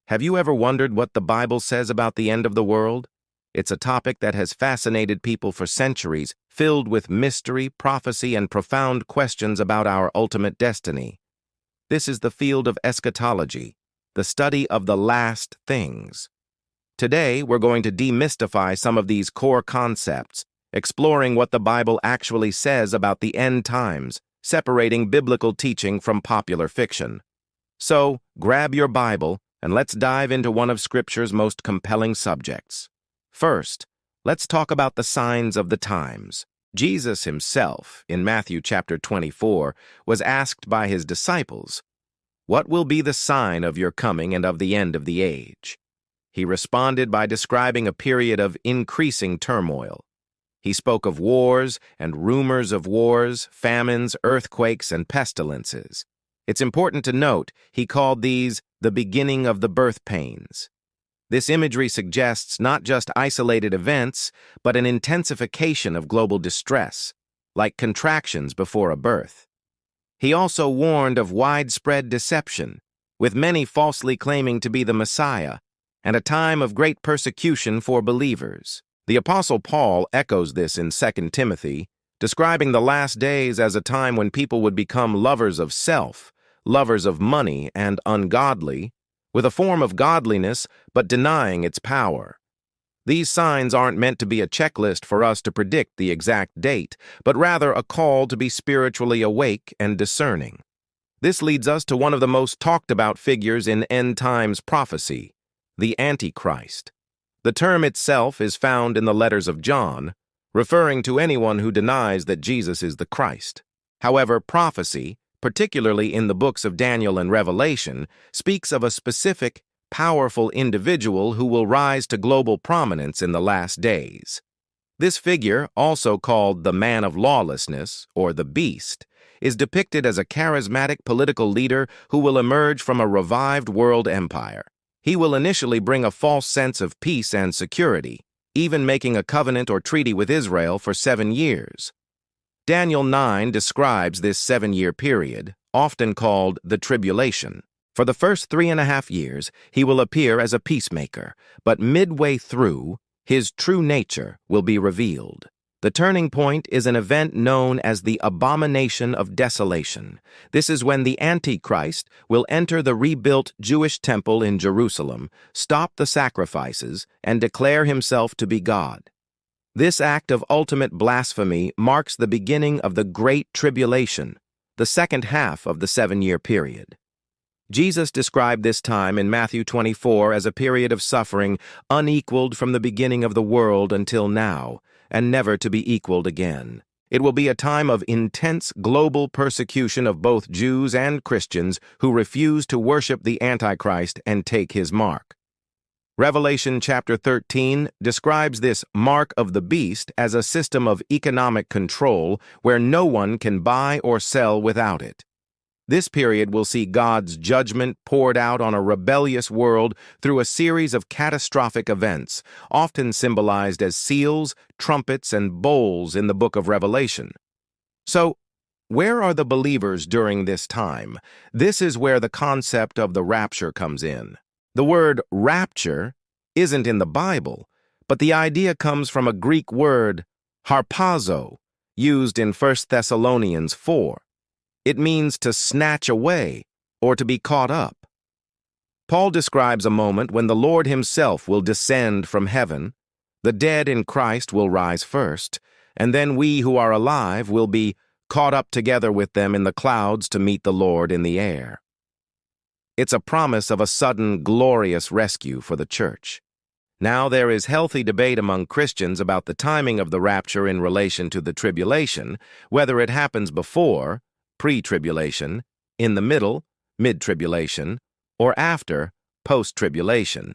Have you ever wondered what the Bible says about the end of the world? It's a topic that has fascinated people for centuries, filled with mystery, prophecy, and profound questions about our ultimate destiny. This is the field of eschatology, the study of the last things. Today, we're going to demystify some of these core concepts, exploring what the Bible actually says about the end times, separating biblical teaching from popular fiction. So, grab your Bible, and let's dive into one of Scripture's most compelling subjects. First, let's talk about the signs of the times. Jesus himself, in Matthew chapter 24, was asked by his disciples, "What will be the sign of your coming and of the end of the age?" He responded by describing a period of increasing turmoil. He spoke of wars and rumors of wars, famines, earthquakes, and pestilences. It's important to note he called these the beginning of the birth pains. This imagery suggests not just isolated events, but an intensification of global distress, like contractions before a birth. He also warned of widespread deception, with many falsely claiming to be the Messiah, and a time of great persecution for believers. The Apostle Paul echoes this in 2 Timothy, describing the last days as a time when people would become lovers of self, lovers of money, and ungodly, with a form of godliness but denying its power. These signs aren't meant to be a checklist for us to predict the exact date, but rather a call to be spiritually awake and discerning. This leads us to one of the most talked about figures in end times prophecy, the Antichrist. The term itself is found in the letters of John, referring to anyone who denies that Jesus is the Christ. However, prophecy, particularly in the books of Daniel and Revelation, speaks of a specific, powerful individual who will rise to global prominence in the last days. This figure, also called the man of lawlessness, or the beast, is depicted as a charismatic political leader who will emerge from a revived world empire. He will initially bring a false sense of peace and security, even making a covenant or treaty with Israel for 7 years. Daniel 9 describes this 7-year period, often called the tribulation. For the first 3.5 years, he will appear as a peacemaker, but midway through, his true nature will be revealed. The turning point is an event known as the Abomination of Desolation. This is when the Antichrist will enter the rebuilt Jewish temple in Jerusalem, stop the sacrifices, and declare himself to be God. This act of ultimate blasphemy marks the beginning of the Great Tribulation, the second half of the 7-year period. Jesus described this time in Matthew 24 as a period of suffering unequaled from the beginning of the world until now, and never to be equaled again. It will be a time of intense global persecution of both Jews and Christians who refuse to worship the Antichrist and take his mark. Revelation chapter 13 describes this mark of the beast as a system of economic control where no one can buy or sell without it. This period will see God's judgment poured out on a rebellious world through a series of catastrophic events, often symbolized as seals, trumpets, and bowls in the book of Revelation. So, where are the believers during this time? This is where the concept of the rapture comes in. The word rapture isn't in the Bible, but the idea comes from a Greek word, harpazo, used in 1 Thessalonians 4. It means to snatch away or to be caught up. Paul describes a moment when the Lord himself will descend from heaven, the dead in Christ will rise first, and then we who are alive will be caught up together with them in the clouds to meet the Lord in the air. It's a promise of a sudden, glorious rescue for the church. Now, there is healthy debate among Christians about the timing of the rapture in relation to the tribulation, whether it happens before, pre-tribulation, in the middle, mid-tribulation, or after, post-tribulation.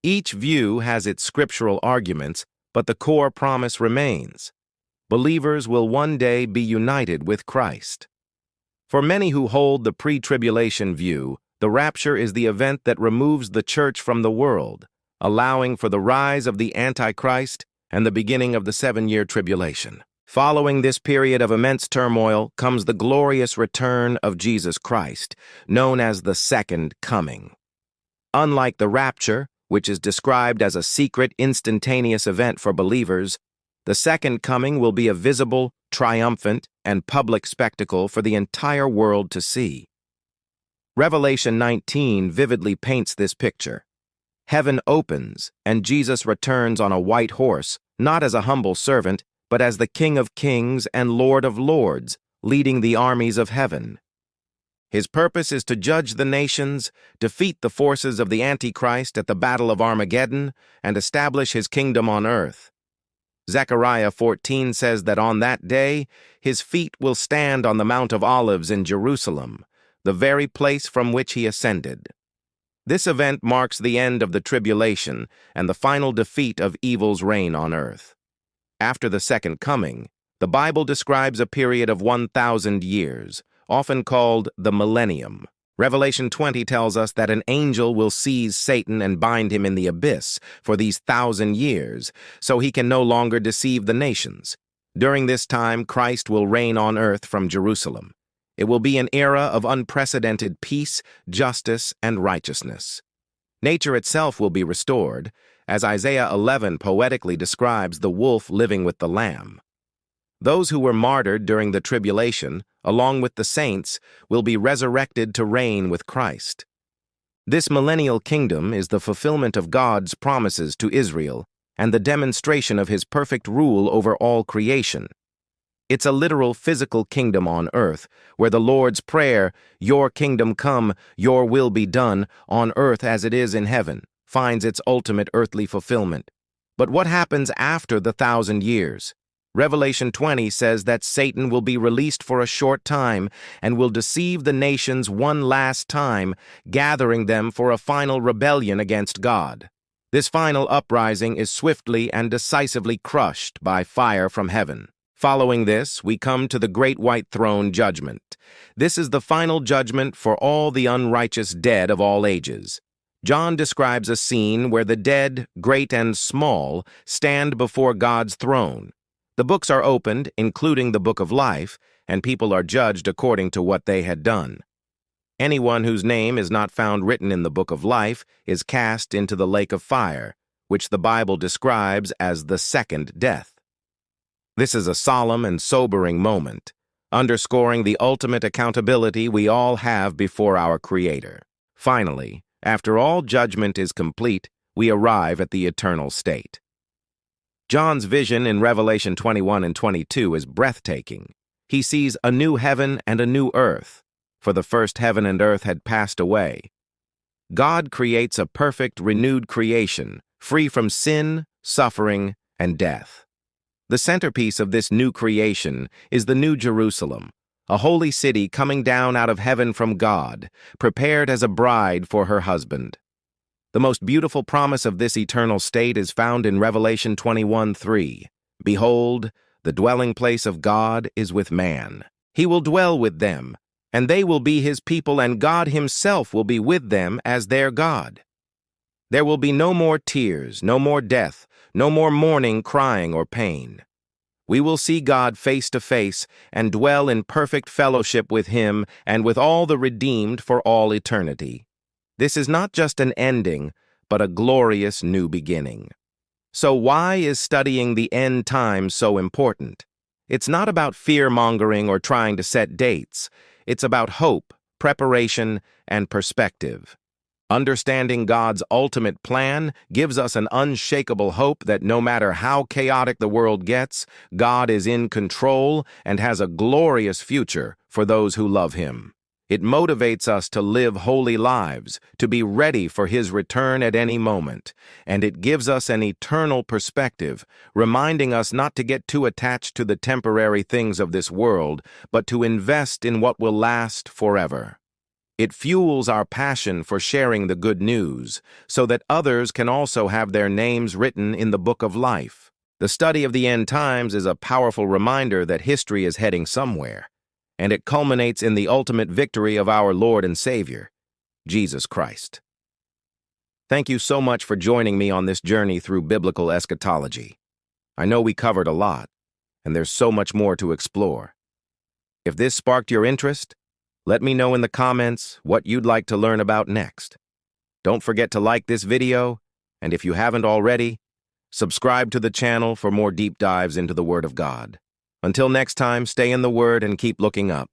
Each view has its scriptural arguments, but the core promise remains. Believers will one day be united with Christ. For many who hold the pre-tribulation view, the rapture is the event that removes the church from the world, allowing for the rise of the Antichrist and the beginning of the 7-year tribulation. Following this period of immense turmoil comes the glorious return of Jesus Christ, known as the Second Coming. Unlike the rapture, which is described as a secret, instantaneous event for believers, the second coming will be a visible, triumphant, and public spectacle for the entire world to see. Revelation 19 vividly paints this picture. Heaven opens, and Jesus returns on a white horse, not as a humble servant, but as the King of Kings and Lord of Lords, leading the armies of heaven. His purpose is to judge the nations, defeat the forces of the Antichrist at the Battle of Armageddon, and establish his kingdom on earth. Zechariah 14 says that on that day, his feet will stand on the Mount of Olives in Jerusalem, the very place from which he ascended. This event marks the end of the tribulation and the final defeat of evil's reign on earth. After the second coming, the Bible describes a period of 1,000 years, often called the millennium. Revelation 20 tells us that an angel will seize Satan and bind him in the abyss for these 1,000 years, so he can no longer deceive the nations. During this time, Christ will reign on earth from Jerusalem. It will be an era of unprecedented peace, justice, and righteousness. Nature itself will be restored, as Isaiah 11 poetically describes the wolf living with the lamb. Those who were martyred during the tribulation, along with the saints, will be resurrected to reign with Christ. This millennial kingdom is the fulfillment of God's promises to Israel and the demonstration of his perfect rule over all creation. It's a literal physical kingdom on earth, where the Lord's prayer, "Your kingdom come, your will be done, on earth as it is in heaven," finds its ultimate earthly fulfillment. But what happens after the 1,000 years? Revelation 20 says that Satan will be released for a short time and will deceive the nations one last time, gathering them for a final rebellion against God. This final uprising is swiftly and decisively crushed by fire from heaven. Following this, we come to the Great White Throne Judgment. This is the final judgment for all the unrighteous dead of all ages. John describes a scene where the dead, great and small, stand before God's throne. The books are opened, including the book of life, and people are judged according to what they had done. Anyone whose name is not found written in the book of life is cast into the lake of fire, which the Bible describes as the second death. This is a solemn and sobering moment, underscoring the ultimate accountability we all have before our Creator. Finally, after all judgment is complete, we arrive at the eternal state. John's vision in Revelation 21 and 22 is breathtaking. He sees a new heaven and a new earth, for the first heaven and earth had passed away. God creates a perfect, renewed creation, free from sin, suffering, and death. The centerpiece of this new creation is the New Jerusalem, a holy city coming down out of heaven from God, prepared as a bride for her husband. The most beautiful promise of this eternal state is found in Revelation 21:3. Behold, the dwelling place of God is with man. He will dwell with them, and they will be his people, and God himself will be with them as their God. There will be no more tears, no more death, no more mourning, crying, or pain. We will see God face to face and dwell in perfect fellowship with him and with all the redeemed for all eternity. This is not just an ending, but a glorious new beginning. So why is studying the end times so important? It's not about fear-mongering or trying to set dates. It's about hope, preparation, and perspective. Understanding God's ultimate plan gives us an unshakable hope that no matter how chaotic the world gets, God is in control and has a glorious future for those who love him. It motivates us to live holy lives, to be ready for his return at any moment, and it gives us an eternal perspective, reminding us not to get too attached to the temporary things of this world, but to invest in what will last forever. It fuels our passion for sharing the good news, so that others can also have their names written in the book of life. The study of the end times is a powerful reminder that history is heading somewhere, and it culminates in the ultimate victory of our Lord and Savior, Jesus Christ. Thank you so much for joining me on this journey through biblical eschatology. I know we covered a lot, and there's so much more to explore. If this sparked your interest, let me know in the comments what you'd like to learn about next. Don't forget to like this video, and if you haven't already, subscribe to the channel for more deep dives into the Word of God. Until next time, stay in the Word and keep looking up.